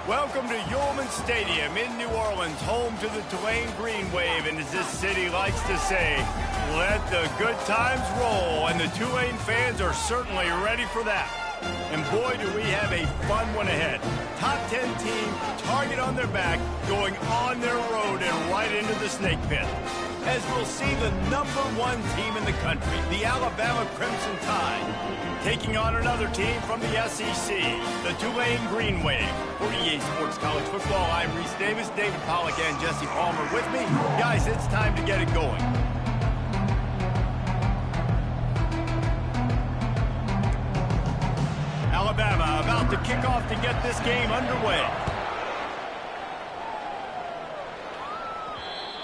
Welcome to Yulman Stadium in New Orleans, home to the Tulane Green Wave, and as this city likes to say, let the good times roll, and the Tulane fans are certainly ready for that. And boy, do we have a fun one ahead. Top 10 team, target on their back, going on their road and right into the snake pit. As we'll see the #1 team in the country, the Alabama Crimson Tide, taking on another team from the SEC, the Tulane Green Wave. For EA Sports College Football, I'm Reese Davis, David Pollack, and Jesse Palmer with me. Guys, it's time to get it going. Alabama about to kick off to get this game underway.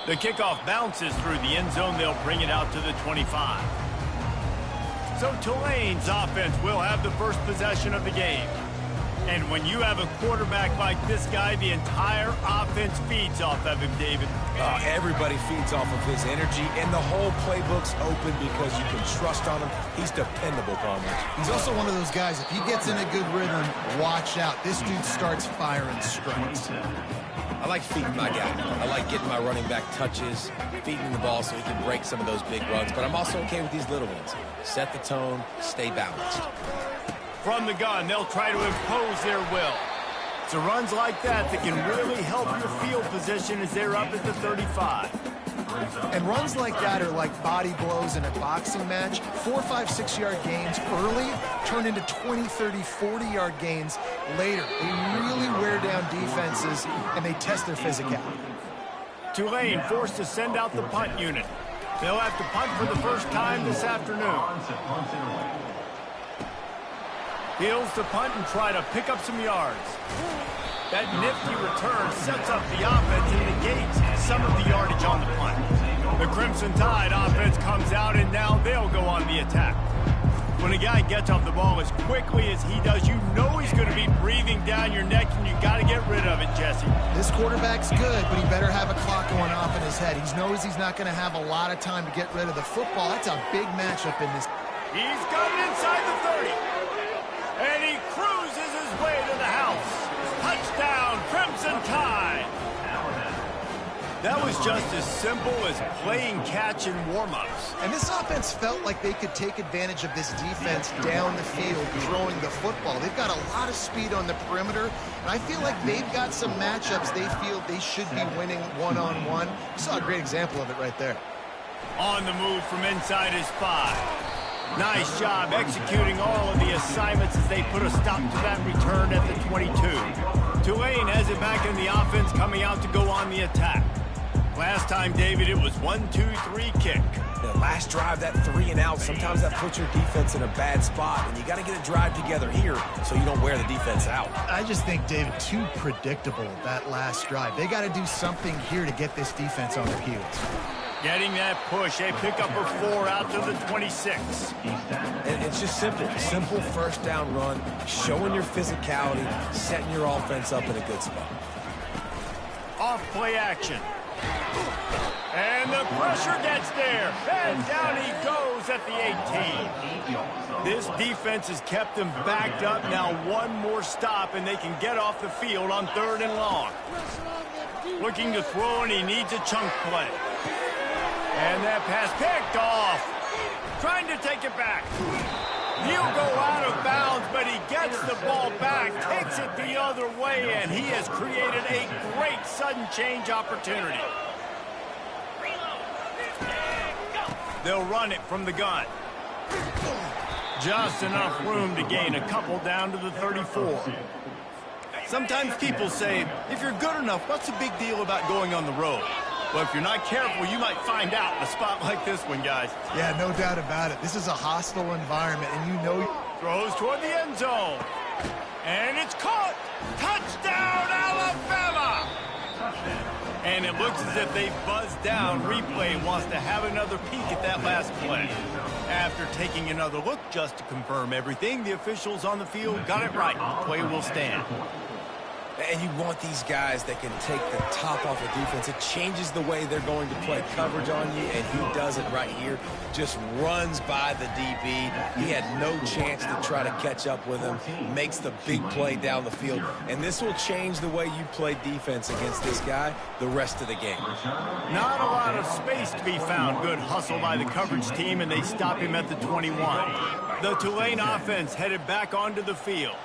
The kickoff bounces through the end zone. They'll bring it out to the 25. So Tulane's offense will have the first possession of the game. And when you have a quarterback like this guy, the entire offense feeds off of him, David. Everybody feeds off of his energy, and the whole playbook's open because you can trust on him. He's dependable, Palmer. He's also one of those guys, if he gets in a good rhythm, watch out. This dude starts firing strikes. I like feeding my guy. I like getting my running back touches, feeding the ball so he can break some of those big runs. But I'm also okay with these little ones. Set the tone, stay balanced. From the gun, they'll try to impose their will. It's runs like that that can really help your field position as they're up at the 35. And runs like that are like body blows in a boxing match. 4, 5, 6-yard gains early turn into 20, 30, 40-yard gains later. They really wear down defenses, and they test their physicality. Tulane forced to send out the punt unit. They'll have to punt for the first time this afternoon. Fields to punt and try to pick up some yards. That nifty return sets up the offense and negates some of the yardage on the punt. The Crimson Tide offense comes out, and now they'll go on the attack. When a guy gets off the ball as quickly as he does, you know he's going to be breathing down your neck, and you got to get rid of it, Jesse. This quarterback's good, but he better have a clock going off in his head. He knows he's not going to have a lot of time to get rid of the football. That's a big matchup in this. He's got it inside the 30. And he cruises his way to the house. Touchdown, Crimson Tide. That was just as simple as playing catch in warm-ups. And this offense felt like they could take advantage of this defense down the field, throwing the football. They've got a lot of speed on the perimeter, and I feel like they've got some matchups they feel they should be winning one-on-one. You saw a great example of it right there. On the move from inside his 5. Nice job executing all of the assignments as they put a stop to that return at the 22. Tulane has it back in the offense, coming out to go on the attack. Last time, David, it was 1-2-3 kick. The last drive, that 3 and out, sometimes that puts your defense in a bad spot, and you got to get a drive together here so you don't wear the defense out. I just think, David, too predictable, that last drive. They got to do something here to get this defense on their heels. Getting that push, a pickup of 4 out to the 26. And it's just simple first down run, showing your physicality, setting your offense up in a good spot. Off play action. And the pressure gets there. And down he goes at the 18. This defense has kept them backed up. Now one more stop and they can get off the field on 3rd and long. Looking to throw, and he needs a chunk play. And that pass picked off. Trying to take it back. He'll go out of bounds, but he gets the ball back, takes it the other way, and he has created a great sudden change opportunity. They'll run it from the gun. Just enough room to gain a couple down to the 34. Sometimes people say, if you're good enough, what's the big deal about going on the road? Well, if you're not careful, you might find out in a spot like this one, guys. Yeah, no doubt about it. This is a hostile environment, and you know... Throws toward the end zone. And it's caught. Touchdown, Alabama! And it looks as if they buzzed down. Replay wants to have another peek at that last play. After taking another look just to confirm everything, the officials on the field got it right. Play will stand. And you want these guys that can take the top off of defense. It changes the way they're going to play coverage on you, and he does it right here. Just runs by the DB. He had no chance to try to catch up with him. Makes the big play down the field. And this will change the way you play defense against this guy the rest of the game. Not a lot of space to be found. Good hustle by the coverage team, and they stop him at the 21. The Tulane offense headed back onto the field.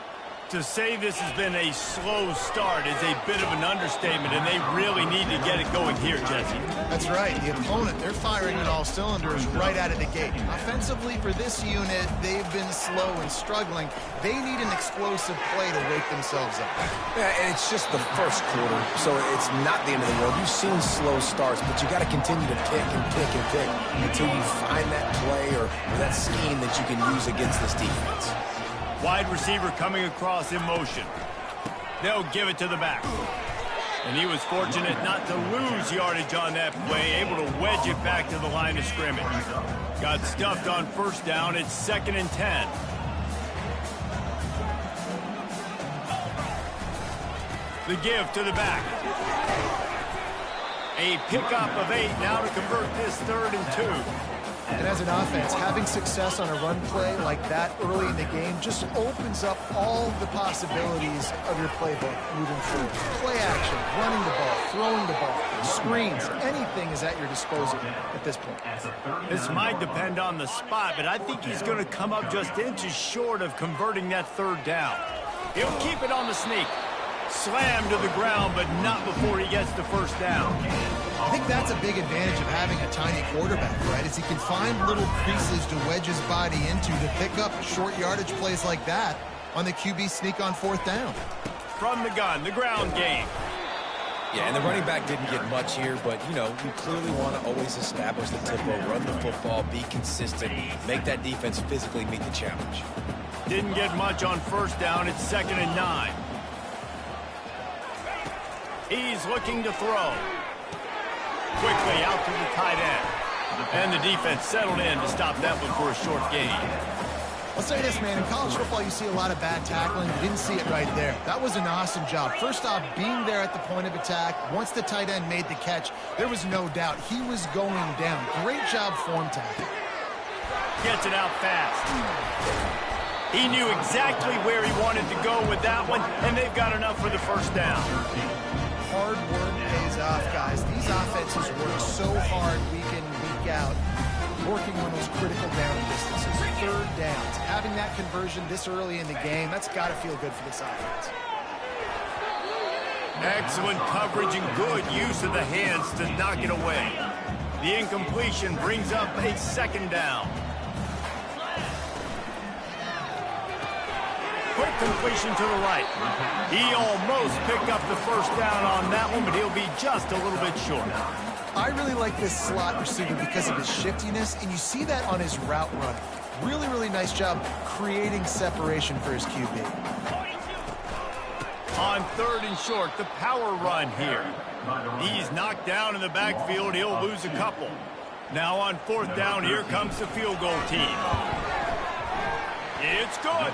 To say this has been a slow start is a bit of an understatement, and they really need to get it going here, Jesse. That's right. The opponent, they're firing on all cylinders right out of the gate. Offensively, for this unit, they've been slow and struggling. They need an explosive play to wake themselves up. Yeah, and it's just the first quarter, so it's not the end of the world. You've seen slow starts, but you got to continue to pick and pick and pick until you find that play or that scheme that you can use against this defense. Wide receiver coming across in motion. They'll give it to the back. And he was fortunate not to lose yardage on that play, able to wedge it back to the line of scrimmage. Got stuffed on first down. It's 2nd and 10. The give to the back. A pickup of 8 now to convert this 3rd and 2. And as an offense, having success on a run play like that early in the game just opens up all the possibilities of your playbook moving forward. Play action, running the ball, throwing the ball, screens, anything is at your disposal at this point. This might depend on the spot, but I think he's going to come up just inches short of converting that 3rd down. He'll keep it on the sneak. Slammed to the ground, but not before he gets the 1st down. I think that's a big advantage of having a tiny quarterback, right? Is he can find little creases to wedge his body into to pick up short yardage plays like that on the QB sneak on 4th down. From the gun, the ground game. Yeah, and the running back didn't get much here, but, you know, you clearly want to always establish the tempo, run the football, be consistent, make that defense physically meet the challenge. Didn't get much on 1st down. It's 2nd and 9. He's looking to throw. Quickly out to the tight end. And the defense settled in to stop that one for a short gain. I'll say this, man. In college football, you see a lot of bad tackling. You didn't see it right there. That was an awesome job. First off, being there at the point of attack. Once the tight end made the catch, there was no doubt he was going down. Great job form tackling. Gets it out fast. He knew exactly where he wanted to go with that one, and they've got enough for the 1st down. Hard work pays off, guys. These offenses work so hard week in, week out, working on those critical down distances, 3rd downs. Having that conversion this early in the game, that's got to feel good for this offense. Excellent coverage and good use of the hands to knock it away. The incompletion brings up a 2nd down. Quick completion to the right. He almost picked up the 1st down on that one, but he'll be just a little bit short. I really like this slot receiver because of his shiftiness, and you see that on his route run. Really, really nice job creating separation for his QB. On 3rd and short, the power run here. He's knocked down in the backfield. He'll lose a couple. Now on 4th down, here comes the field goal team. It's good.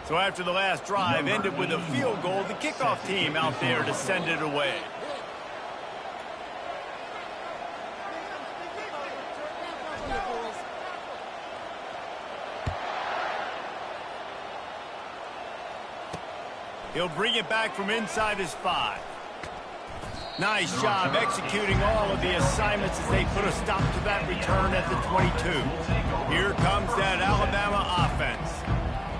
So after the last drive ended with a field goal, the kickoff team out there to send it away. He'll bring it back from inside his 5. Nice job executing all of the assignments as they put a stop to that return at the 22. Here comes that Alabama offense.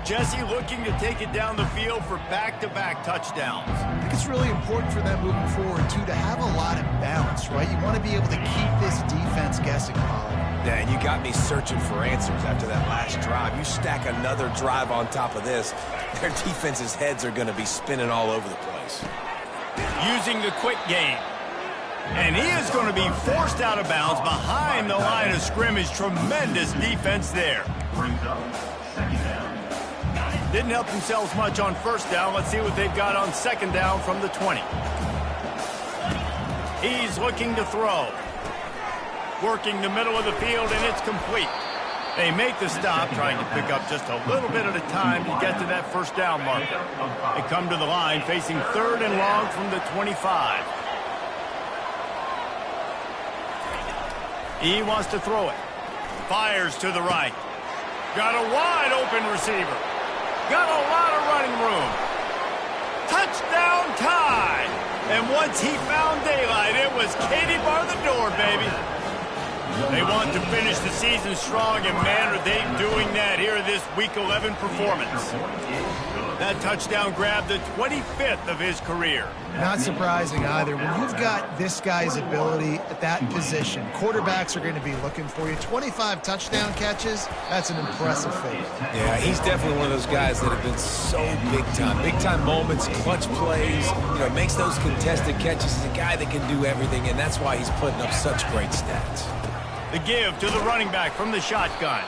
Jesse looking to take it down the field for back-to-back touchdowns. I think it's really important for them moving forward, too, to have a lot of balance, right? You want to be able to keep this defense guessing, Colin. Yeah, and you got me searching for answers after that last drive. You stack another drive on top of this, their defense's heads are going to be spinning all over the place. using the quick game. And he is going to be forced out of bounds behind the line of scrimmage. Tremendous defense there. Didn't help themselves much on first down. Let's see what they've got on second down from the 20. He's looking to throw. Working the middle of the field, and it's complete. They make the stop, trying to pick up just a little bit at a time to get to that first down marker. They come to the line facing 3rd and long from the 25. He wants to throw it. Fires to the right. Got a wide open receiver. Got a lot of running room. Touchdown tie. And once he found daylight, it was Katie bar the door, baby. They want to finish the season strong, and man, are they doing that here in this Week 11 performance. That touchdown grabbed the 25th of his career. Not surprising either. When you've got this guy's ability at that position, quarterbacks are going to be looking for you. 25 touchdown catches, that's an impressive feat. Yeah, he's definitely one of those guys that have been so big time. Big time moments, clutch plays, makes those contested catches. He's a guy that can do everything, and that's why he's putting up such great stats. The give to the running back from the shotgun.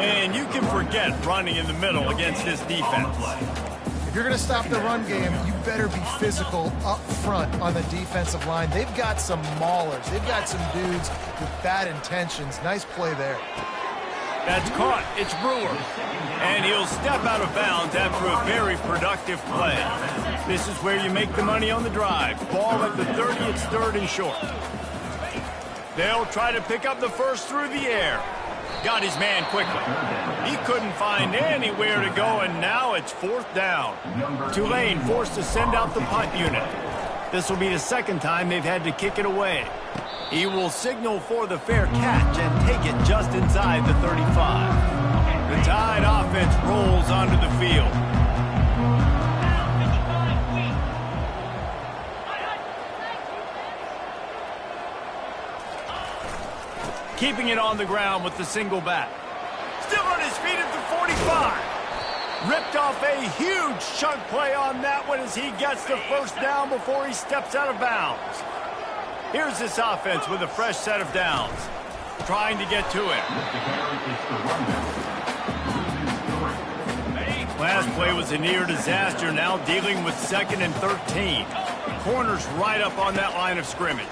And you can forget running in the middle against this defense. If you're going to stop the run game, you better be physical up front on the defensive line. They've got some maulers. They've got some dudes with bad intentions. Nice play there. That's caught. It's Brewer. And he'll step out of bounds after a very productive play. This is where you make the money on the drive. Ball at the 30, it's 3rd and short. They'll try to pick up the first through the air. Got his man quickly. He couldn't find anywhere to go, and now it's 4th down. Tulane forced to send out the punt unit. This will be the second time they've had to kick it away. He will signal for the fair catch and take it just inside the 35. The Tide offense rolls onto the field. Keeping it on the ground with the single back. Still on his feet at the 45. Ripped off a huge chunk play on that one as he gets the first down before he steps out of bounds. Here's this offense with a fresh set of downs. Trying to get to him. Last play was a near disaster, now dealing with 2nd and 13. Corners right up on that line of scrimmage.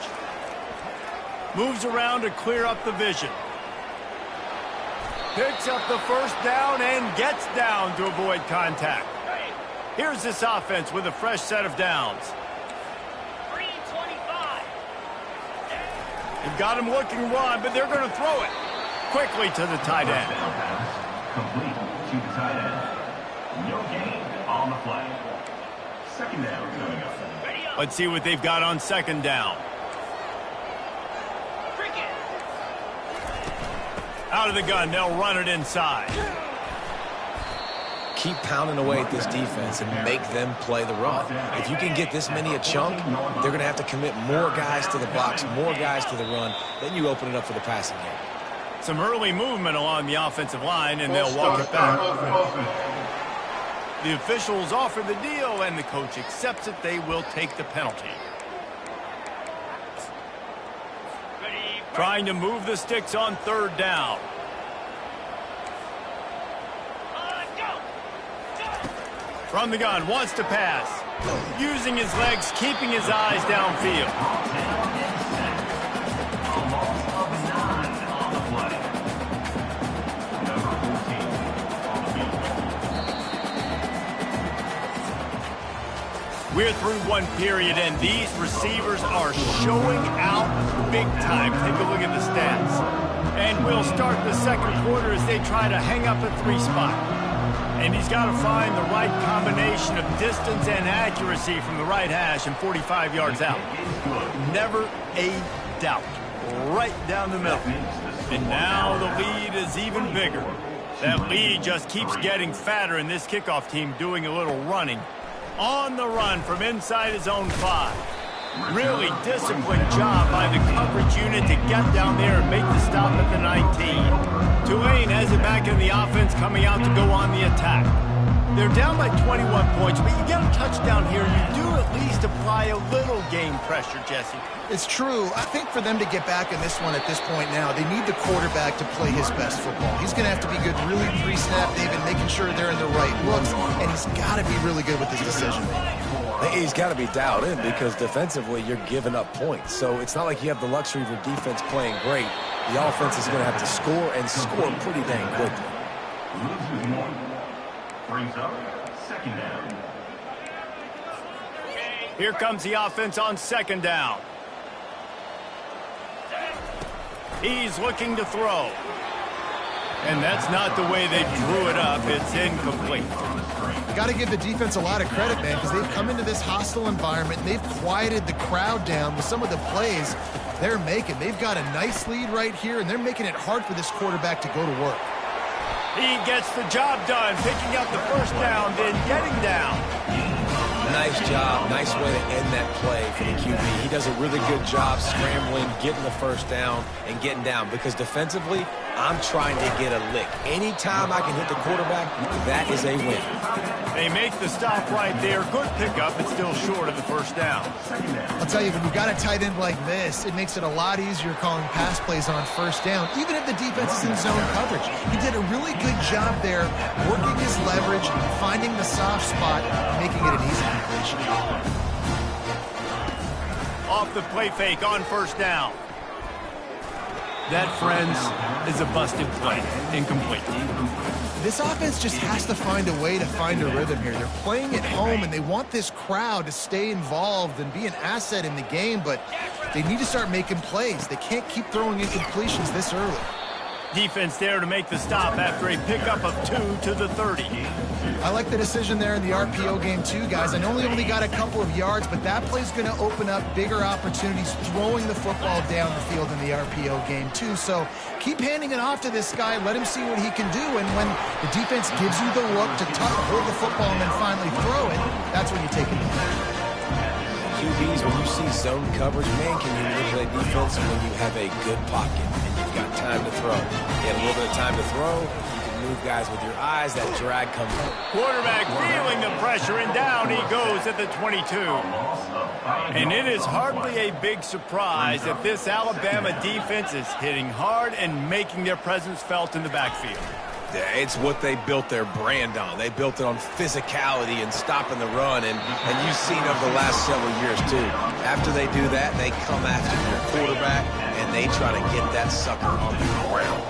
Moves around to clear up the vision. Picks up the first down and gets down to avoid contact. Here's this offense with a fresh set of downs. 325. They've got him looking run, but they're going to throw it quickly to the tight end. Complete to the tight end. No gain on the play. Second down coming up. Let's see what they've got on second down. Out of the gun, they'll run it inside. Keep pounding away at this defense and make them play the run. If you can get this many a chunk, they're going to have to commit more guys to the box, more guys to the run. Then you open it up for the passing game. Some early movement along the offensive line, and they'll walk it back. The officials offer the deal, and the coach accepts it. They will take the penalty. Trying to move the sticks on 3rd down. From the gun, wants to pass. Using his legs, keeping his eyes downfield. We're through one period, and these receivers are showing out big time. Take a look at the stats. And we'll start the second quarter as they try to hang up a 3 spot. And he's got to find the right combination of distance and accuracy from the right hash and 45 yards out. Never a doubt. Right down the middle. And now the lead is even bigger. That lead just keeps getting fatter, and this kickoff team doing a little running. On the run from inside his own 5. Really disciplined job by the coverage unit to get down there and make the stop at the 19. Tulane has it back in the offense, coming out to go on the attack. They're down by 21 points, but you get a touchdown here, you do at least apply a little game pressure, Jesse. It's true. I think for them to get back in this one at this point now, they need the quarterback to play his best football. He's going to have to be good really pre-snap, David, making sure they're in the right looks, and he's got to be really good with his decision making. He's got to be dialed in because defensively you're giving up points. So it's not like you have the luxury of your defense playing great. The offense is going to have to score and score pretty dang quickly. Brings up second down. Here comes the offense on second down. He's looking to throw. And that's not the way they drew it up. It's incomplete. Got to give the defense a lot of credit, man, because they've come into this hostile environment. And they've quieted the crowd down with some of the plays they're making. They've got a nice lead right here, and they're making it hard for this quarterback to go to work. He gets the job done, picking up the first down, then getting down. Nice job. Nice way to end that play for the QB. He does a really good job scrambling, getting the first down, and getting down. Because defensively, I'm trying to get a lick. Anytime I can hit the quarterback, that is a win. They make the stop right there. Good pickup, but still short of the first down. I'll tell you, when you've got a tight end like this, it makes it a lot easier calling pass plays on first down, even if the defense is in zone coverage. He did a really good job there, working his leverage, finding the soft spot, making it an easy completion. Off the play fake on first down. That, friends, is a busted play. Incomplete. This offense just has to find a way to find a rhythm here. They're playing at home, and they want this crowd to stay involved and be an asset in the game, but they need to start making plays. They can't keep throwing incompletions this early. Defense there to make the stop after a pickup of 2 to the 30. I like the decision there in the RPO game too, guys. I know they only got a couple of yards, but that play's going to open up bigger opportunities throwing the football down the field in the RPO game too. So keep handing it off to this guy. Let him see what he can do. And when the defense gives you the look to hold the football and then finally throw it, that's when you take it. QBs, when you see zone coverage, man, can you manipulate defense when you have a good pocket and you've got time to throw? You get a little bit of time to throw, you can move guys with your eyes, that drag comes up. Quarterback feeling the pressure, and down he goes at the 22. And it is hardly a big surprise that this Alabama defense is hitting hard and making their presence felt in the backfield. Yeah, it's what they built their brand on. They built it on physicality and stopping the run, and you've seen over the last several years, too. After they do that, they come after your quarterback, and they try to get that sucker on the ground.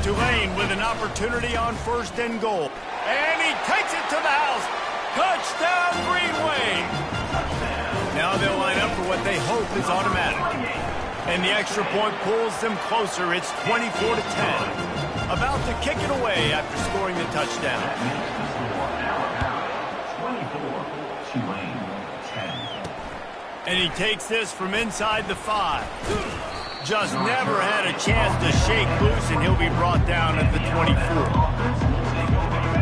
Tulane with an opportunity on first and goal. And he takes it to the house. Touchdown, Green Wave. Now they'll line up for what they hope is automatic. And the extra point pulls them closer. It's 24-10. About to kick it away after scoring the touchdown. 24-10. And he takes this from inside the 5. Just never had a chance to shake loose, and he'll be brought down at the 24.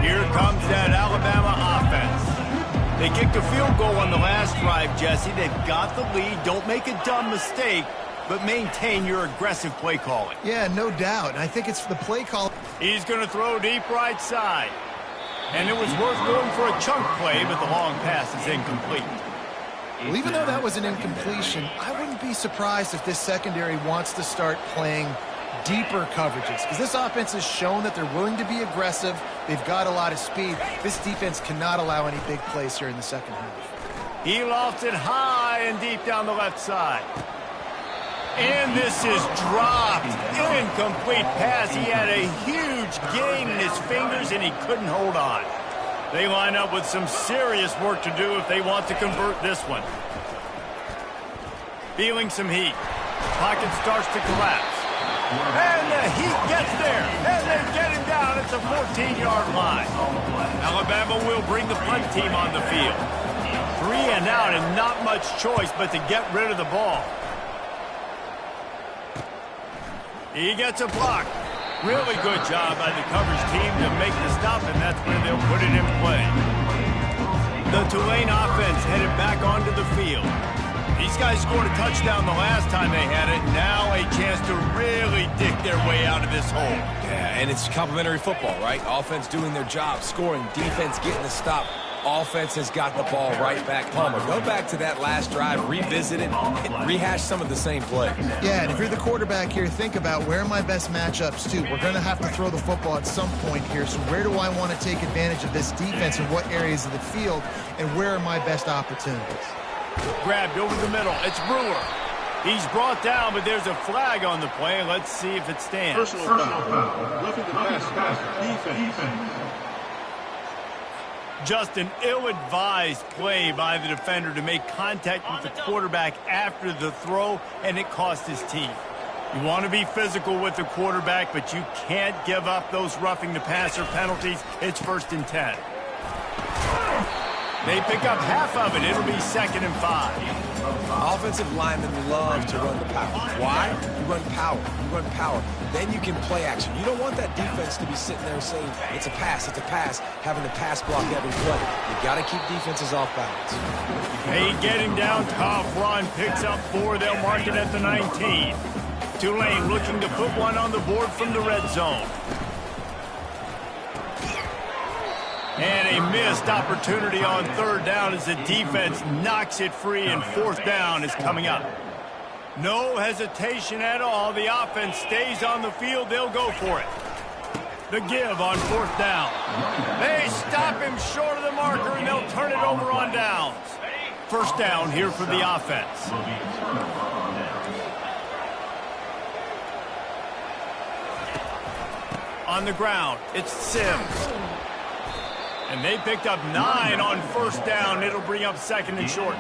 Here comes that Alabama offense. They kicked a field goal on the last drive, Jesse. They've got the lead. Don't make a dumb mistake, but maintain your aggressive play calling. Yeah, no doubt. And I think it's the play call. He's going to throw deep right side. And it was worth going for a chunk play, but the long pass is incomplete. Well, even though that was an incompletion, I wouldn't be surprised if this secondary wants to start playing deeper coverages, because this offense has shown that they're willing to be aggressive. They've got a lot of speed. This defense cannot allow any big plays here in the second half. He lofts it high and deep down the left side. And this is dropped. Incomplete pass. He had a huge gain in his fingers, and he couldn't hold on. They line up with some serious work to do if they want to convert this one. Feeling some heat. Pocket starts to collapse. And the heat gets there. And they get him down at the 14-yard line. Alabama will bring the punt team on the field. 3 and out, and not much choice but to get rid of the ball. He gets a block. Really good job by the coverage team to make the stop, and that's where they'll put it in play. The Tulane offense headed back onto the field. These guys scored a touchdown the last time they had it. Now a chance to really dig their way out of this hole. Yeah, and it's complimentary football, right? Offense doing their job, scoring, defense getting the stop. Offense has got the ball right back. Palmer, go back to that last drive, revisit it, and rehash some of the same plays. Yeah, and if you're the quarterback here, think about where are my best matchups, too. We're going to have to throw the football at some point here, so where do I want to take advantage of this defense in what areas of the field, and where are my best opportunities? Grabbed over the middle. It's Brewer. He's brought down, but there's a flag on the play. Let's see if it stands. Personal foul. Roughing the passer. Defense. Just an ill-advised play by the defender to make contact with the quarterback after the throw, and it cost his team. You want to be physical with the quarterback, but you can't give up those roughing the passer penalties. It's 1st and 10. They pick up half of it. It'll be 2nd and 5. Offensive linemen love to run the power. Why? You run power. You run power. Then you can play action. You don't want that defense to be sitting there saying, it's a pass, having to pass block every play. You got to keep defenses off balance. They get him down. Tough run. Picks up 4. They'll mark it at the 19. Tulane looking to put one on the board from the red zone. And a missed opportunity on 3rd down as the defense knocks it free, and 4th down is coming up. No hesitation at all. The offense stays on the field. They'll go for it. The give on 4th down. They stop him short of the marker, and they'll turn it over on downs. 1st down here for the offense. On the ground, it's Sims. And they picked up 9 on 1st down. It'll bring up 2nd and short.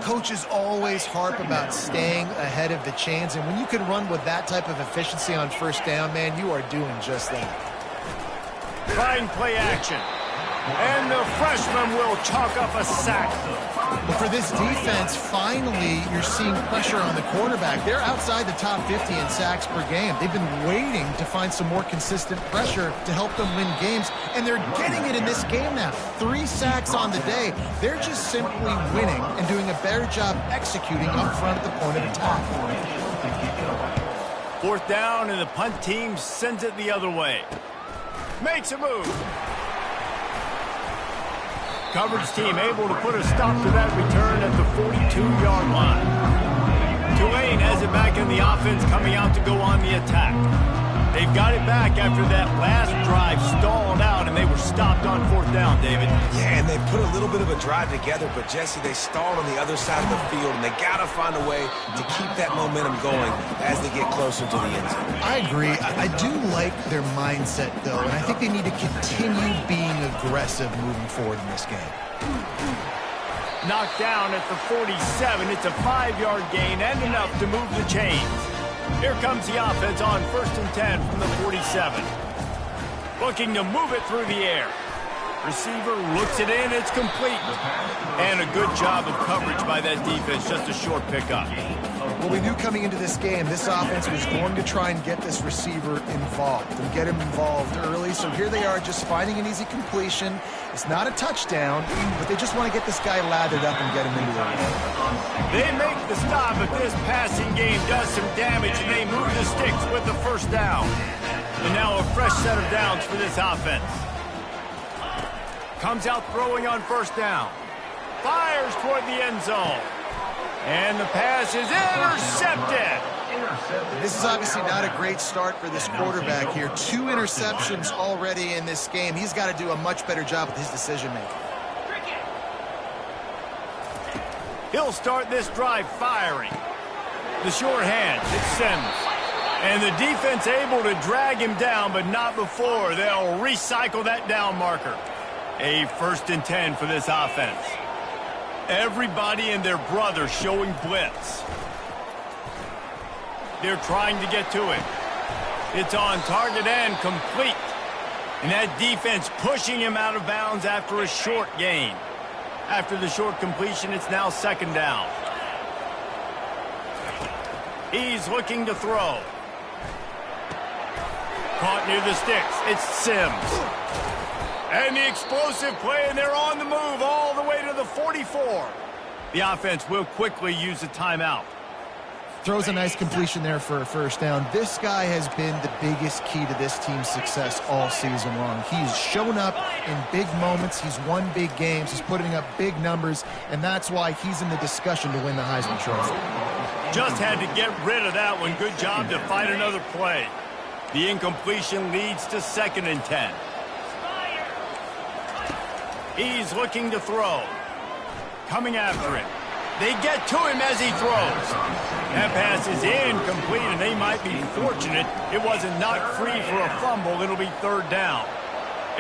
Coaches always harp about staying ahead of the chains, and when you can run with that type of efficiency on 1st down, man, you are doing just that. Trying play action. And the freshman will chalk up a sack. But for this defense, finally, you're seeing pressure on the quarterback. They're outside the top 50 in sacks per game. They've been waiting to find some more consistent pressure to help them win games, and they're getting it in this game now. 3 sacks on the day. They're just simply winning and doing a better job executing up front at the point of attack. 4th down, and the punt team sends it the other way. Makes a move. Coverage team able to put a stop to that return at the 42-yard line. Tulane has it back in the offense, coming out to go on the attack. They've got it back after that last drive stalled out, and they were stopped on 4th down, David. Yeah, and they put a little bit of a drive together, but, Jesse, they stalled on the other side of the field, and they got to find a way to keep that momentum going as they get closer to the end zone. I agree. I do like their mindset, though, and I think they need to continue being aggressive moving forward in this game. Knocked down at the 47. It's a 5-yard gain and enough to move the chains. Here comes the offense on 1st and 10 from the 47. Looking to move it through the air. Receiver looks it in. It's complete. And a good job of coverage by that defense. Just a short pickup. Well, we knew coming into this game, this offense was going to try and get this receiver involved and get him involved early. So here they are just finding an easy completion. It's not a touchdown, but they just want to get this guy lathered up and get him into the game. They make the stop, but this passing game does some damage, and they move the sticks with the 1st down. And now a fresh set of downs for this offense. Comes out throwing on 1st down. Fires toward the end zone. And the pass is intercepted. This is obviously not a great start for this quarterback here. 2 interceptions already in this game. He's got to do a much better job with his decision-making. He'll start this drive firing. The short hand, it's Sims. And the defense able to drag him down, but not before. They'll recycle that down marker. A 1st and 10 for this offense. Everybody and their brother showing blitz. They're trying to get to it. It's on target and complete. And that defense pushing him out of bounds after a short gain. After the short completion, it's now 2nd down. He's looking to throw. Caught near the sticks. It's Sims. And the explosive play, and they're on the move all the way to the 44. The offense will quickly use a timeout. Throws a nice completion there for a first down. This guy has been the biggest key to this team's success all season long. He's shown up in big moments. He's won big games. He's putting up big numbers, and that's why he's in the discussion to win the Heisman Trophy. Just had to get rid of that one. Good job to find another play. The incompletion leads to 2nd and 10. He's looking to throw. Coming after it. They get to him as he throws. That pass is incomplete, and they might be fortunate it wasn't knocked free for a fumble. It'll be 3rd down.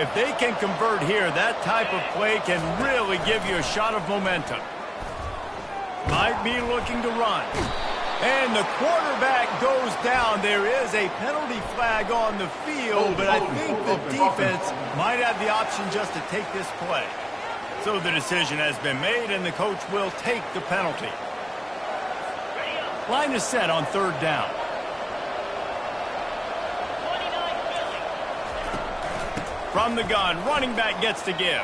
If they can convert here, that type of play can really give you a shot of momentum. Might be looking to run. And the quarterback goes down. There is a penalty flag on the field, but I think the defense might have the option just to take this play. So the decision has been made, and the coach will take the penalty. Line is set on 3rd down. From the gun, running back gets to give.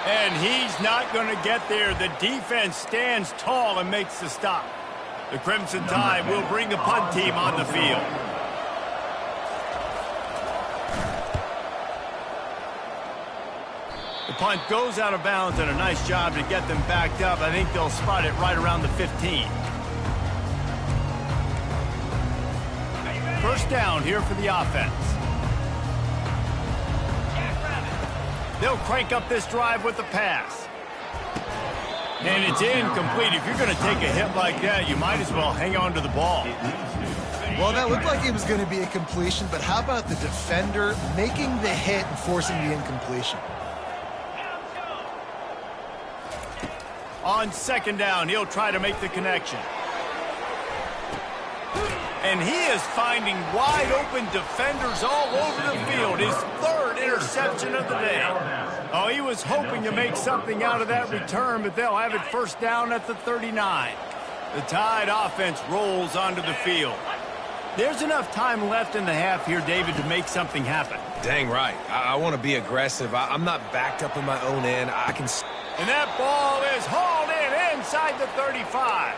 And he's not going to get there. The defense stands tall and makes the stop. The Crimson Tide will bring the punt team on the field. The punt goes out of bounds, and a nice job to get them backed up. I think they'll spot it right around the 15. First down here for the offense. They'll crank up this drive with the pass. And it's incomplete. If you're going to take a hit like that, you might as well hang on to the ball. Well, that looked like it was going to be a completion, but how about the defender making the hit and forcing the incompletion? On 2nd down, he'll try to make the connection. And he is finding wide open defenders all over the field. His 3rd interception of the day. Oh, he was hoping to make something out of that return, but they'll have it first down at the 39. The Tide offense rolls onto the field. There's enough time left in the half here, David, to make something happen. Dang right. I want to be aggressive. I'm not backed up in my own end. And that ball is hauled in inside the 35.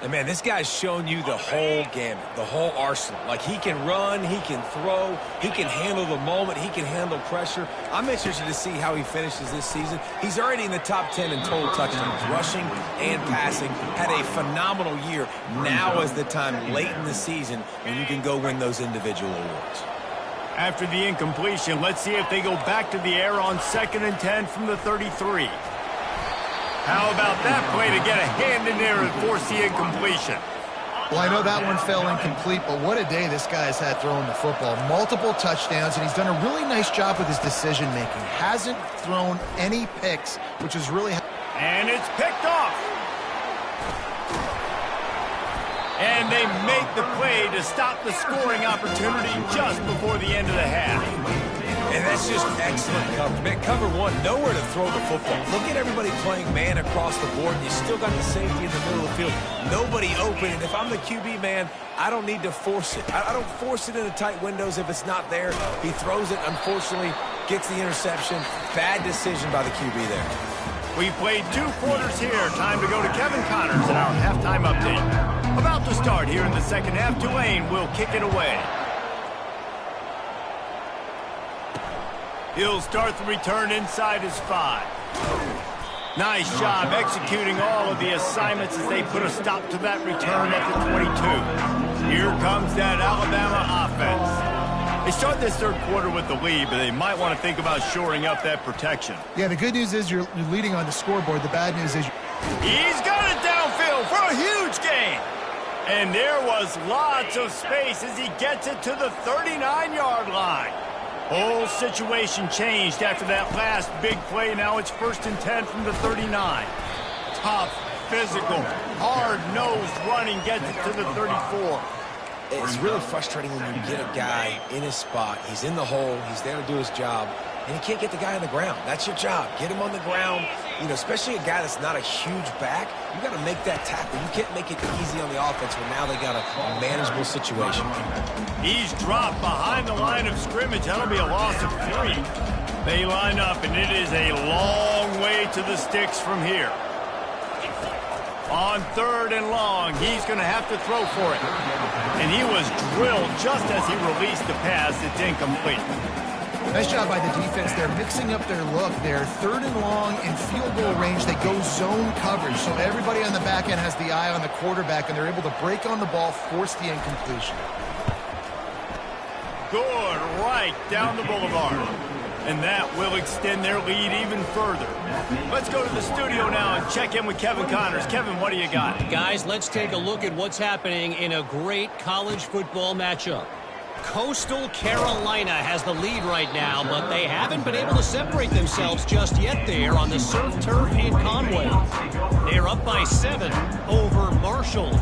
And, man, this guy's shown you the whole gamut, the whole arsenal. Like, he can run, he can throw, he can handle the moment, he can handle pressure. I'm interested to see how he finishes this season. He's already in the top 10 in total touchdowns, rushing and passing. Had a phenomenal year. Now is the time late in the season when you can go win those individual awards. After the incompletion, let's see if they go back to the air on 2nd and 10 from the 33. How about that play to get a hand in there and force the incompletion? Well, I know that one fell incomplete, but what a day this guy has had throwing the football. Multiple touchdowns, and he's done a really nice job with his decision-making. Hasn't thrown any picks, which is really... And it's picked off. And they make the play to stop the scoring opportunity just before the end of the half. And that's just excellent coverage. Man, cover one, nowhere to throw the football. Look at everybody playing man across the board, and you still got the safety in the middle of the field. Nobody open, and if I'm the QB, man, I don't need to force it. I don't force it into tight windows if it's not there. He throws it, unfortunately, gets the interception. Bad decision by the QB there. We played 2 quarters here. Time to go to Kevin Connors in our halftime update. About to start here in the second half. Tulane will kick it away. He'll start the return inside his 5. Nice job executing all of the assignments as they put a stop to that return at the 22. Here comes that Alabama offense. They start this third quarter with the lead, but they might want to think about shoring up that protection. Yeah, the good news is you're leading on the scoreboard. The bad news is... He's got it downfield for a huge gain. And there was lots of space as he gets it to the 39-yard line. Whole situation changed after that last big play. Now it's 1st and 10 from the 39. Tough, physical, hard-nosed running gets it to the 34. It's really frustrating when you get a guy in his spot. He's in the hole. He's there to do his job. And you can't get the guy on the ground. That's your job. Get him on the ground. You know, especially a guy that's not a huge back. You got to make that tackle. You can't make it easy on the offense when now they got a manageable situation. He's dropped behind the line of scrimmage. That'll be a loss of 3. They line up, and it is a long way to the sticks from here. On 3rd and long, he's going to have to throw for it. And he was drilled just as he released the pass. It's incomplete. Nice job by the defense. They're mixing up their look. They're 3rd and long in field goal range. They go zone coverage. So everybody on the back end has the eye on the quarterback, and they're able to break on the ball, force the incompletion. Good right down the boulevard. And that will extend their lead even further. Let's go to the studio now and check in with Kevin Connors. Kevin, what do you got? Guys, let's take a look at what's happening in a great college football matchup. Coastal Carolina has the lead right now, but they haven't been able to separate themselves just yet there on the surf turf in Conway. They're up by 7 over Marshall.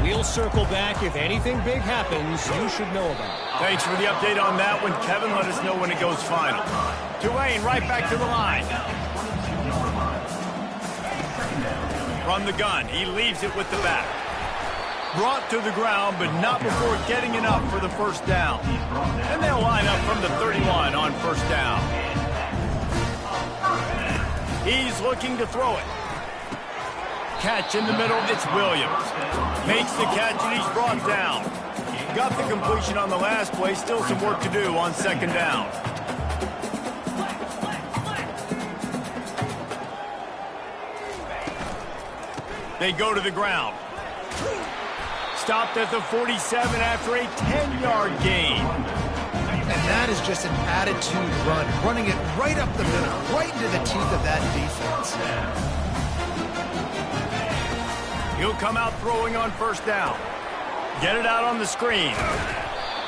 We'll circle back if anything big happens you should know about. Thanks for the update on that one, Kevin. Let us know when it goes final. Tulane right back to the line. From the gun, he leaves it with the back. Brought to the ground, but not before getting enough for the first down. And they'll line up from the 31 on first down. He's looking to throw it. Catch in the middle, it's Williams. Makes the catch and he's brought down. Got the completion on the last play, still some work to do on 2nd down. They go to the ground. Stopped at the 47 after a 10-yard gain. And that is just an attitude run, running it right up the middle, right into the teeth of that defense. He'll come out throwing on first down. Get it out on the screen.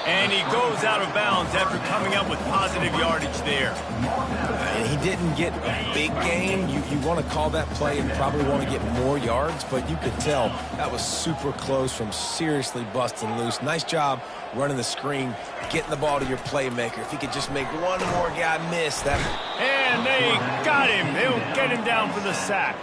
And he goes out of bounds after coming up with positive yardage there. And he didn't get a big gain. You want to call that play and probably want to get more yards, but you could tell that was super close from seriously busting loose. Nice job running the screen, getting the ball to your playmaker. If he could just make one more guy miss that. And they got him. They'll get him down for the sack.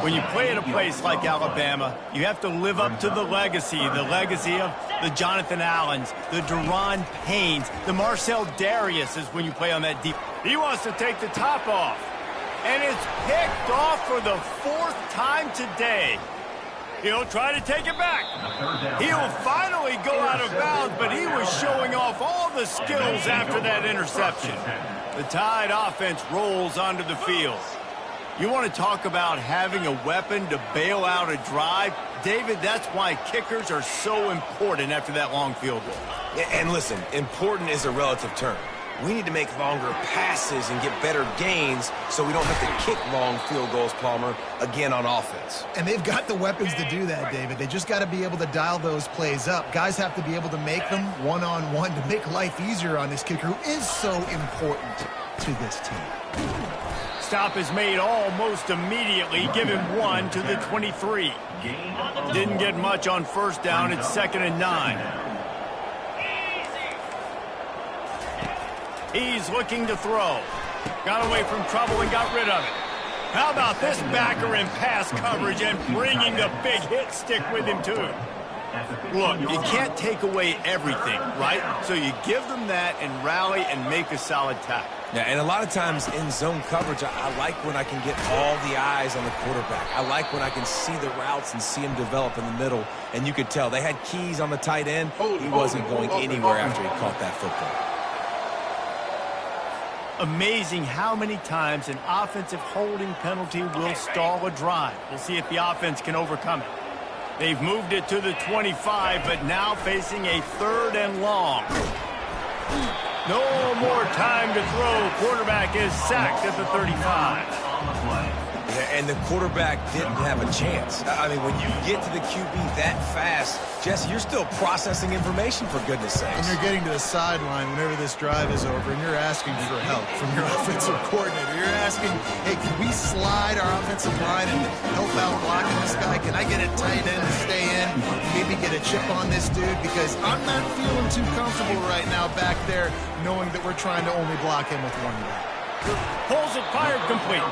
When you play at a place like Alabama, you have to live up to the legacy of the Jonathan Allens, the Deron Paynes, the Marcel Dariuses when you play on that deep. He wants to take the top off. And it's picked off for the 4th time today. He'll try to take it back. He'll finally go out of bounds, but he was showing off all the skills after that interception. The Tide offense rolls onto the field. You want to talk about having a weapon to bail out a drive? David, that's why kickers are so important after that long field goal. And listen, important is a relative term. We need to make longer passes and get better gains so we don't have to kick long field goals, Palmer, again on offense. And they've got the weapons to do that, David. They just got to be able to dial those plays up. Guys have to be able to make them one-on-one to make life easier on this kicker who is so important to this team. Stop is made almost immediately. Give him 1 to the 23. Didn't get much on first down. It's 2nd and 9. He's looking to throw. Got away from trouble and got rid of it. How about this backer in pass coverage and bringing the big hit stick with him too? Look, you can't take away everything, right? So you give them that and rally and make a solid tackle. Yeah, and a lot of times in zone coverage, I like when I can get all the eyes on the quarterback. I like when I can see the routes and see him develop in the middle. And you could tell they had keys on the tight end. He wasn't going anywhere after he caught that football. Amazing how many times an offensive holding penalty will stall a drive. We'll see if the offense can overcome it. They've moved it to the 25, but now facing a 3rd and long. No more time to throw. Quarterback is sacked at the 35. Yeah, and the quarterback didn't have a chance. I mean, when you get to the QB that fast, Jesse, you're still processing information, for goodness sakes. And you're getting to the sideline whenever this drive is over, and you're asking for help from your offensive coordinator. You're asking, hey, can we slide our offensive line and help out blocking this guy? Can I get a tight end to stay in? Maybe get a chip on this dude? Because I'm not feeling too comfortable right now back there knowing that we're trying to only block him with one guy. Pulls it, fired complete.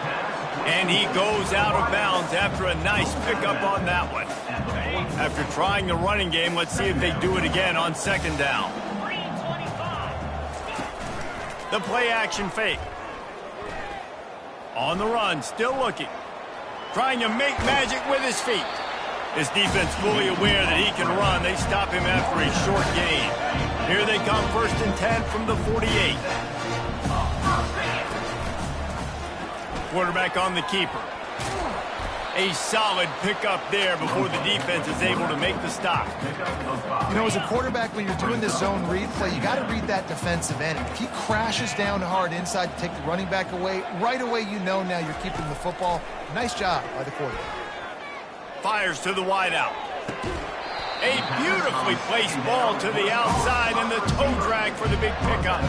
And he goes out of bounds after a nice pickup on that one. After trying the running game, let's see if they do it again on 2nd down. The play action fake. On the run, still looking. trying to make magic with his feet. His defense fully aware that he can run. They stop him after a short gain. Here they come, 1st and 10 from the 48. Quarterback on the keeper. A solid pickup there before the defense is able to make the stop. You know, as a quarterback, when you're doing this zone read play, you got to read that defensive end. If he crashes down hard inside to take the running back away, right away you know now you're keeping the football. Nice job by the quarterback. Fires to the wideout. A beautifully placed ball to the outside and the toe drag for the big pickup.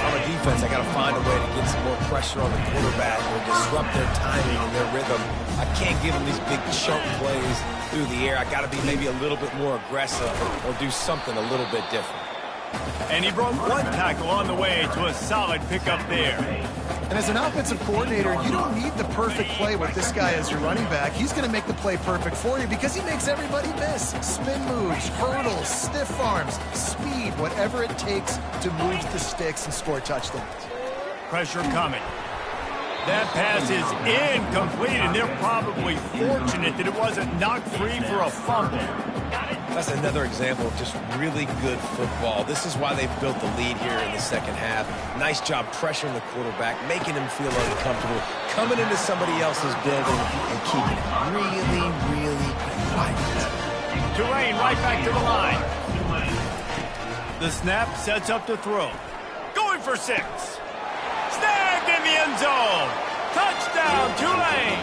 On a defense, I got to find a way to get some more pressure on the quarterback or disrupt their timing and their rhythm. I can't give them these big chunk plays through the air. I got to be maybe a little bit more aggressive or do something a little bit different. And he broke one tackle on the way to a solid pickup there. And as an offensive coordinator, you don't need the perfect play with this guy as your running back. He's going to make the play perfect for you because he makes everybody miss. Spin moves, hurdles, stiff arms, speed, whatever it takes to move the sticks and score touchdowns. Pressure coming. That pass is incomplete, and they're probably fortunate that it wasn't knocked free for a fumble. That's another example of just really good football. This is why they've built the lead here in the second half. Nice job pressuring the quarterback, making him feel uncomfortable, coming into somebody else's building and keeping it really, really quiet. Tulane right back to the line. The snap sets up to throw. Going for 6. Snagged in the end zone. Touchdown, Tulane.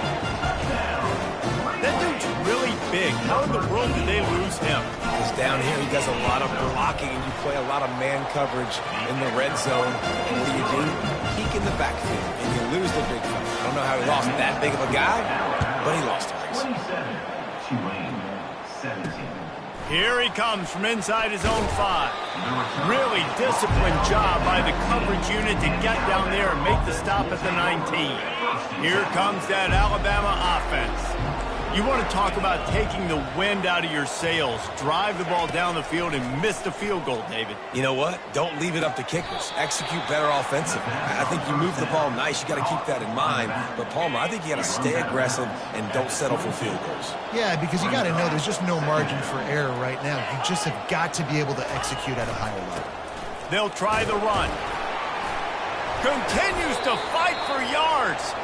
That dude's really big. How in the world did they lose him? Because down here he does a lot of blocking and you play a lot of man coverage in the red zone. And what do? Peek in the backfield and you lose the big fella. I don't know how he lost that big of a guy, but he lost him. 27, 17. Here he comes from inside his own 5. Really disciplined job by the coverage unit to get down there and make the stop at the 19. Here comes that Alabama offense. You want to talk about taking the wind out of your sails. Drive the ball down the field and miss the field goal, David. You know what? Don't leave it up to kickers. Execute better offensively. I think you move the ball nice. You got to keep that in mind. But, Palmer, I think you got to stay aggressive and don't settle for field goals. Yeah, because you got to know there's just no margin for error right now. You just have got to be able to execute at a higher level. They'll try the run. Continues to fight for yards.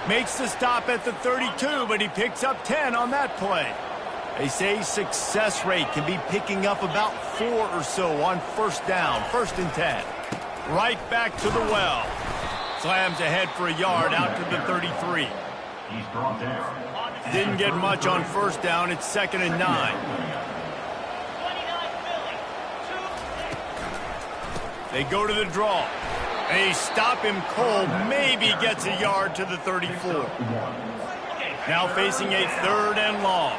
Makes the stop at the 32, but he picks up 10 on that play. They say success rate can be picking up about 4 or so on 1st down, 1st and 10. Right back to the well. Slams ahead for a yard out to the 33. He's brought down. Didn't get much on 1st down. It's 2nd and 9. They go to the draw. They stop him cold, maybe gets a yard to the 34. Now facing a 3rd and long.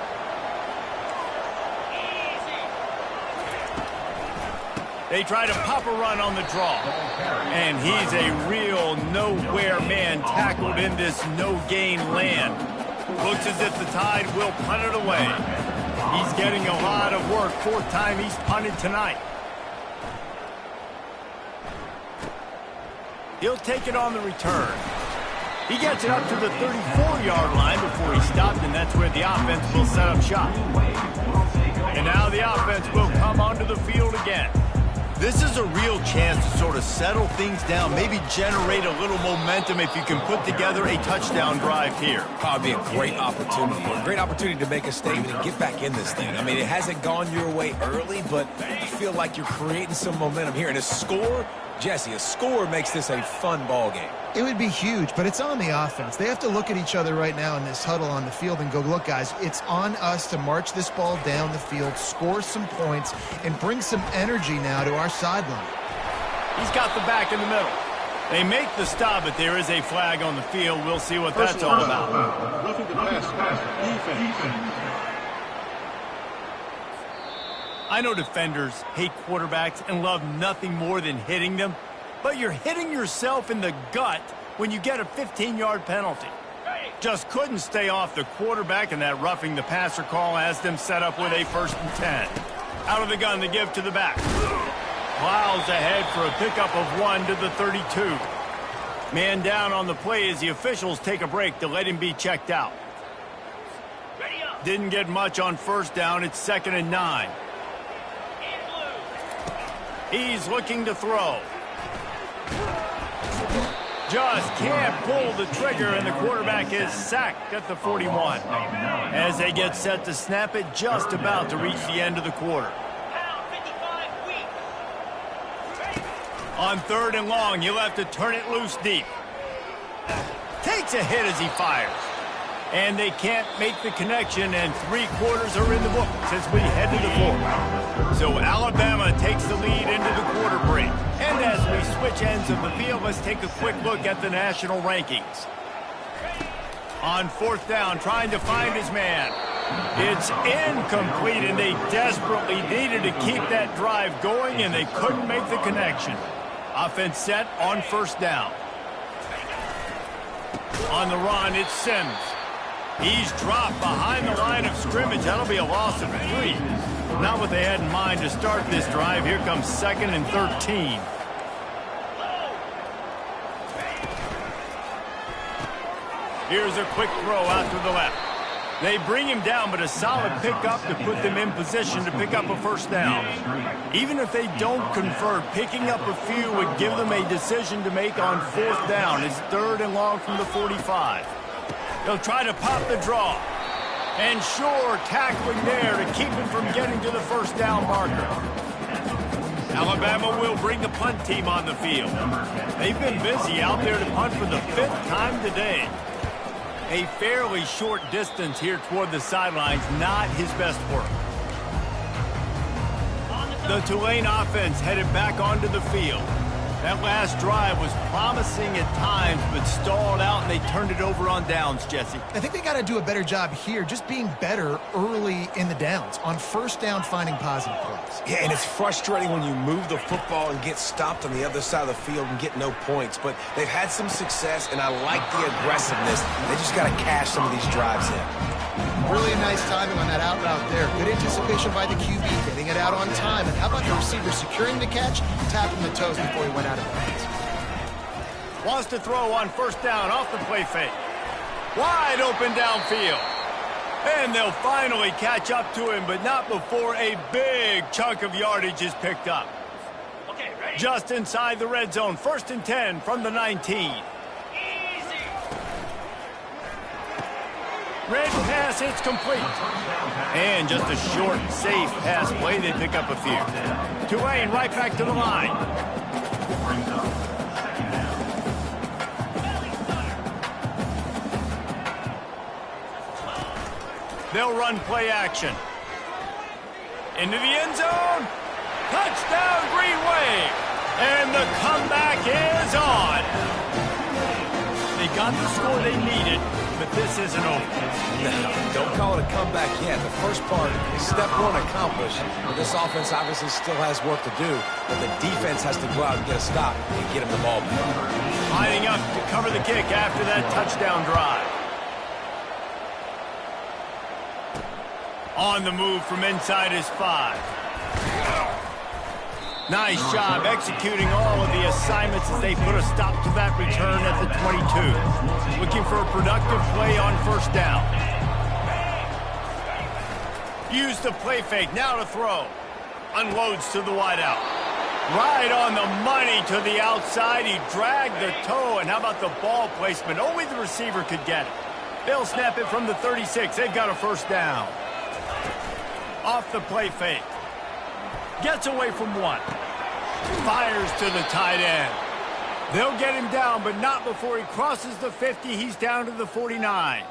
They try to pop a run on the draw. And he's a real nowhere man tackled in this no-gain land. Looks as if the Tide will punt it away. He's getting a lot of work. 4th time he's punted tonight. He'll take it on the return. He gets it up to the 34-yard line before he stopped, and that's where the offense will set up shop. And now the offense will come onto the field again. This is a real chance to sort of settle things down, maybe generate a little momentum if you can put together a touchdown drive here. Probably a great opportunity to make a statement and get back in this thing. I mean, it hasn't gone your way early, but I feel like you're creating some momentum here. And a score, Jesse, a score makes this a fun ball game. It would be huge, but it's on the offense. They have to look at each other right now in this huddle on the field and go, look, guys, it's on us to march this ball down the field, score some points, and bring some energy now to our sideline. He's got the back in the middle. They make the stop, but there is a flag on the field. We'll see what that's all about. Roughing the pass. Defense. I know defenders hate quarterbacks and love nothing more than hitting them, but you're hitting yourself in the gut when you get a 15-yard penalty. Just couldn't stay off the quarterback, and that roughing the passer call has them set up with a 1st and 10. Out of the gun to give to the back. Plows ahead for a pickup of 1 to the 32. Man down on the play as the officials take a break to let him be checked out. Didn't get much on first down. It's 2nd and 9. He's looking to throw. Just can't pull the trigger, and the quarterback is sacked at the 41. As they get set to snap it, just about to reach the end of the quarter. On 3rd and long, he'll have to turn it loose deep. Takes a hit as he fires. And they can't make the connection, and 3 quarters are in the book as we head to the 4th. So Alabama takes the lead into the quarter break. And as we switch ends of the field, let's take a quick look at the national rankings. On 4th down, trying to find his man. It's incomplete, and they desperately needed to keep that drive going, and they couldn't make the connection. Offense set on 1st down. On the run, it's Sims. He's dropped behind the line of scrimmage. That'll be a loss of 3. Not what they had in mind to start this drive. Here comes 2nd and 13. Here's a quick throw out to the left. They bring him down, but a solid pickup to put them in position to pick up a 1st down. Even if they don't convert, picking up a few would give them a decision to make on 4th down. It's 3rd and long from the 45. They'll try to pop the draw. And sure, tackling there to keep him from getting to the 1st down marker. Alabama will bring the punt team on the field. They've been busy out there to punt for the 5th time today. A fairly short distance here toward the sidelines, not his best work. The Tulane offense headed back onto the field. That last drive was promising at times, but stalled out, and they turned it over on downs, Jesse. I think they got to do a better job here, just being better early in the downs. On 1st down, finding positive plays. Yeah, and it's frustrating when you move the football and get stopped on the other side of the field and get no points. But they've had some success, and I like the aggressiveness. They just got to cash some of these drives in. Really nice timing on that out route there. Good anticipation by the QB, getting it out on time. And how about the receiver securing the catch, tapping the toes before he went out of bounds. Wants to throw on 1st down off the play fake. Wide open downfield. And they'll finally catch up to him, but not before a big chunk of yardage is picked up. Just inside the red zone, 1st and 10 from the 19. Red pass, it's complete. And just a short, safe pass play. They pick up a few. Tulane right back to the line. They'll run play action. Into the end zone. Touchdown, Green Wave. And the comeback is on. They got the score they needed, but this isn't over. No, don't call it a comeback yet. The first part is step 1 accomplished. But this offense obviously still has work to do, but the defense has to go out and get a stop and get him the ball back. Lining up to cover the kick after that touchdown drive. On the move from inside his 5. Nice job executing all of the assignments as they put a stop to that return at the 22. Looking for a productive play on 1st down. Use the play fake, now to throw. Unloads to the wideout. Right on the money to the outside. He dragged the toe, and how about the ball placement? Only the receiver could get it. They'll snap it from the 36. They've got a 1st down. Off the play fake. Gets away from 1. Fires to the tight end. They'll get him down, but not before he crosses the 50. He's down to the 49.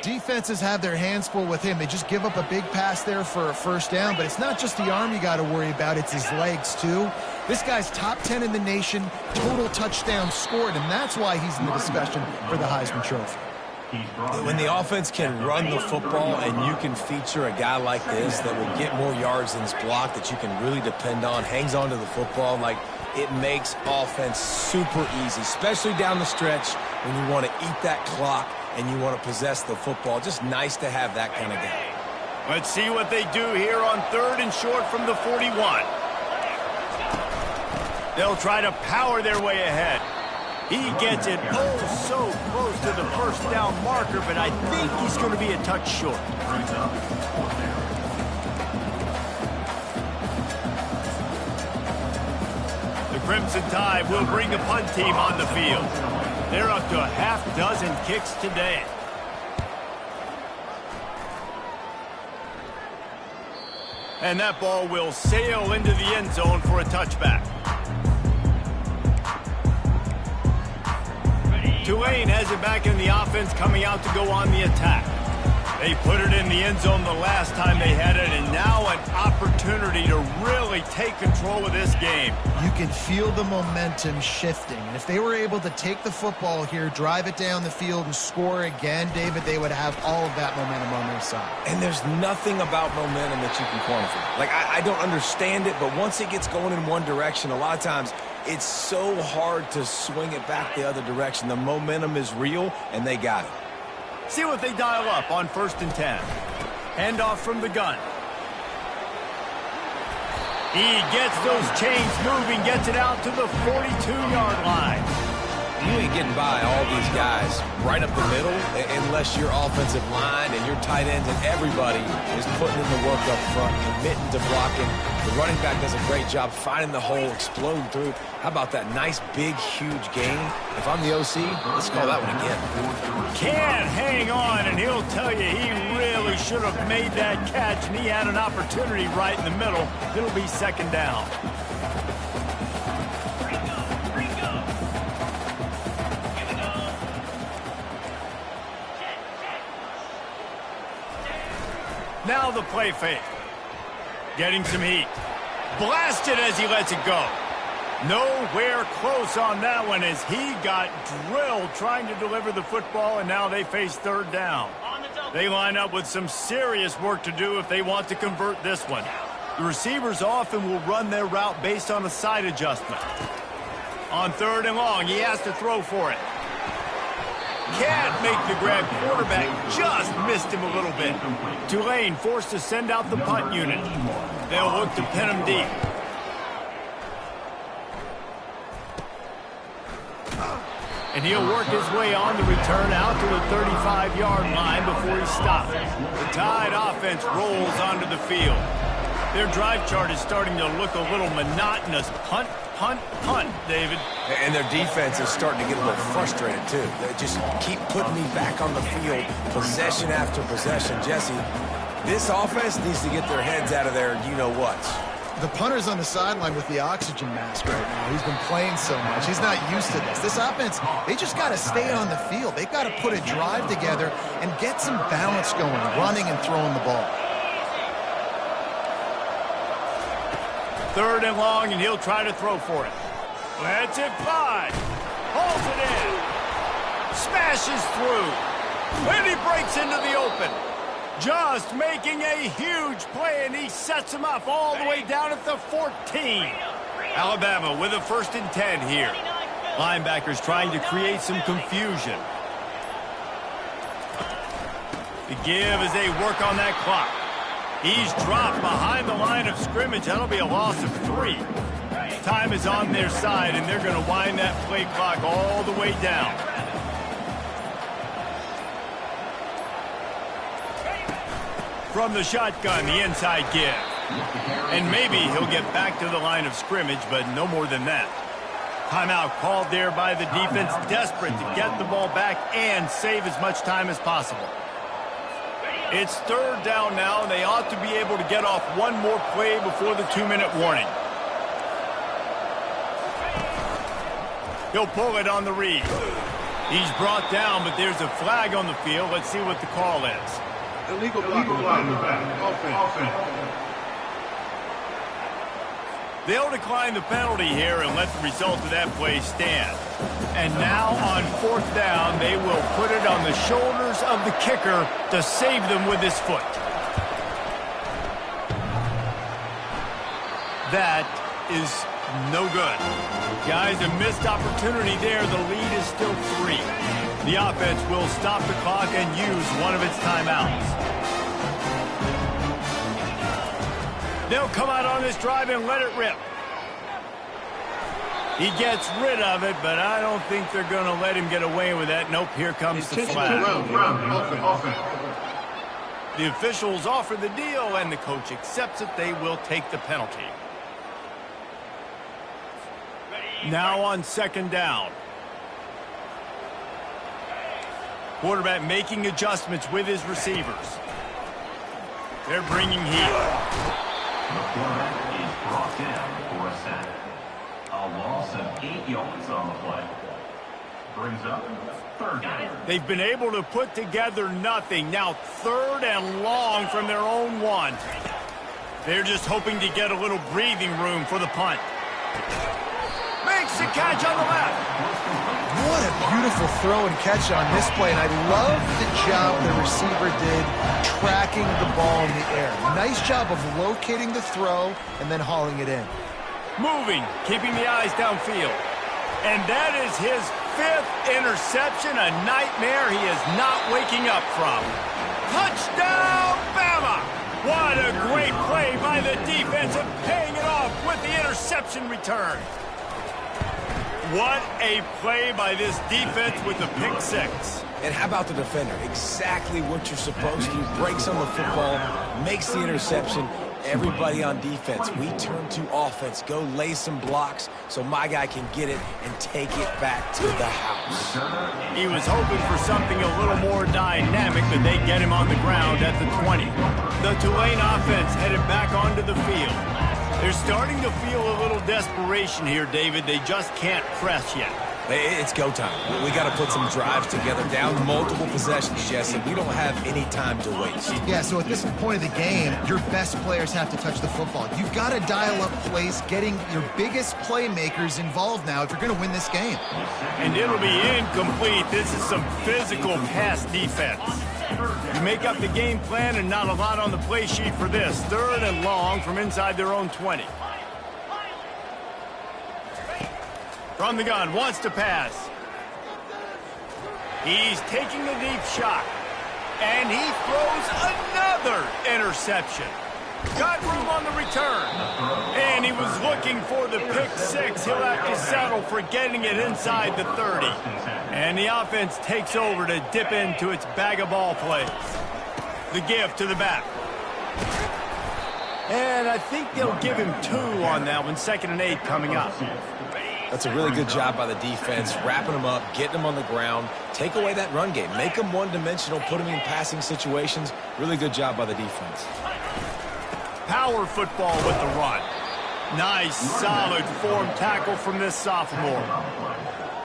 Defenses have their hands full with him. They just give up a big pass there for a 1st down, but it's not just the arm you got to worry about. It's his legs, too. This guy's top 10 in the nation, total touchdowns scored, and that's why he's in the discussion for the Heisman Trophy. When the offense can run the football and you can feature a guy like this that will get more yards than his block, that you can really depend on, hangs on to the football, like, it makes offense super easy, especially down the stretch when you want to eat that clock and you want to possess the football. Just nice to have that kind of guy. Let's see what they do here on 3rd and short from the 41. They'll try to power their way ahead. He gets it oh so close to the first down marker, but I think he's going to be a touch short. The Crimson Tide will bring the punt team on the field. They're up to a half dozen kicks today. And that ball will sail into the end zone for a touchback. Tulane has it back in the offense, coming out to go on the attack. They put it in the end zone the last time they had it, and now an opportunity to really take control of this game. You can feel the momentum shifting. And if they were able to take the football here, drive it down the field, and score again, David, they would have all of that momentum on their side. And there's nothing about momentum that you can quantify. Like, I don't understand it, but once it gets going in one direction, a lot of times it's so hard to swing it back the other direction. The momentum is real, and they got it. See what they dial up on 1st and 10. Handoff from the gun. He gets those chains moving, gets it out to the 42-yard line. You ain't getting by all these guys right up the middle unless your offensive line and your tight ends and everybody is putting in the work up front, committing to blocking. The running back does a great job finding the hole, exploding through. How about that nice, big, huge gain? If I'm the OC, let's call that one again. Can't hang on, and he'll tell you he really should have made that catch, and he had an opportunity right in the middle. It'll be 2nd down. Now the play fake. Getting some heat. Blasted as he lets it go. Nowhere close on that one as he got drilled trying to deliver the football, and now they face 3rd down. They line up with some serious work to do if they want to convert this one. The receivers often will run their route based on a side adjustment. On 3rd and long, he has to throw for it. Can't make the grab. Quarterback just missed him a little bit. Tulane forced to send out the punt unit. They'll look to pin him deep. And he'll work his way on the return out to the 35-yard line before he stops. The Tide offense rolls onto the field. Their drive chart is starting to look a little monotonous. Punt, punt, punt, David. And their defense is starting to get a little frustrated, too. They just keep putting me back on the field, possession after possession. Jesse, this offense needs to get their heads out of their you-know-whats. The punter's on the sideline with the oxygen mask right now. He's been playing so much. He's not used to this. This offense, they just got to stay on the field. They've got to put a drive together and get some balance going, running and throwing the ball. 3rd and long, and he'll try to throw for it. Lets it fly. Pulls it in. Smashes through. And he breaks into the open. Just making a huge play, and he sets him up all the way down at the 14. Alabama with a 1st and 10 here. Linebackers trying to create some confusion. The give as they work on that clock. He's dropped behind the line of scrimmage. That'll be a loss of 3. Time is on their side, and they're going to wind that play clock all the way down. From the shotgun, the inside give. And maybe he'll get back to the line of scrimmage, but no more than that. Timeout called there by the defense, desperate to get the ball back and save as much time as possible. It's 3rd down now, and they ought to be able to get off one more play before the 2-minute warning. He'll pull it on the read. He's brought down, but there's a flag on the field. Let's see what the call is. Illegal block in the back. Offense. They'll decline the penalty here and let the result of that play stand. And now on 4th down, they will put it on the shoulders of the kicker to save them with his foot. That is no good. Guys, a missed opportunity there. The lead is still 3. The offense will stop the clock and use one of its timeouts. They'll come out on this drive and let it rip. He gets rid of it, but I don't think they're going to let him get away with that. Nope, here comes the flag. The officials offer the deal, and the coach accepts it. They will take the penalty. Now on second down. Quarterback making adjustments with his receivers. They're bringing heat. The quarterback is brought down for a sack. A loss of 8 yards on the play. Brings up third down. They've been able to put together nothing. Now third and long from their own 1. They're just hoping to get a little breathing room for the punt. Makes the catch on the left. What a beautiful throw and catch on this play, and I love the job the receiver did tracking the ball in the air. Nice job of locating the throw and then hauling it in. Moving, keeping the eyes downfield. And that is his 5th interception, a nightmare he is not waking up from. Touchdown, Bama! What a great play by the defense and paying it off with the interception return. What a play by this defense with the pick 6. And how about the defender? Exactly what you're supposed to. Breaks on the football, makes the interception. Everybody on defense, we turn to offense. Go lay some blocks so my guy can get it and take it back to the house. He was hoping for something a little more dynamic, but they get him on the ground at the 20. The Tulane offense headed back onto the field. They're starting to feel a little desperation here, David. They just can't press yet. It's go time. We got to put some drives together, down multiple possessions, Jesse. We don't have any time to waste. Yeah, so at this point of the game, your best players have to touch the football. You've got to dial up plays, getting your biggest playmakers involved now if you're going to win this game. And it'll be incomplete. This is some physical pass defense. You make up the game plan and not a lot on the play sheet for this. Third and long from inside their own 20. From the gun, wants to pass. He's taking a deep shot. And he throws another interception. Got room on the return. And he was looking for the pick 6. He'll have to settle for getting it inside the 30. And the offense takes over to dip into its bag of ball plays. The give to the back. And I think they'll give him 2 on that one. 2nd and 8 coming up. That's a really good job by the defense, wrapping them up, getting them on the ground, take away that run game, make them one-dimensional, put them in passing situations. Really good job by the defense. Power football with the run. Nice, solid form tackle from this sophomore.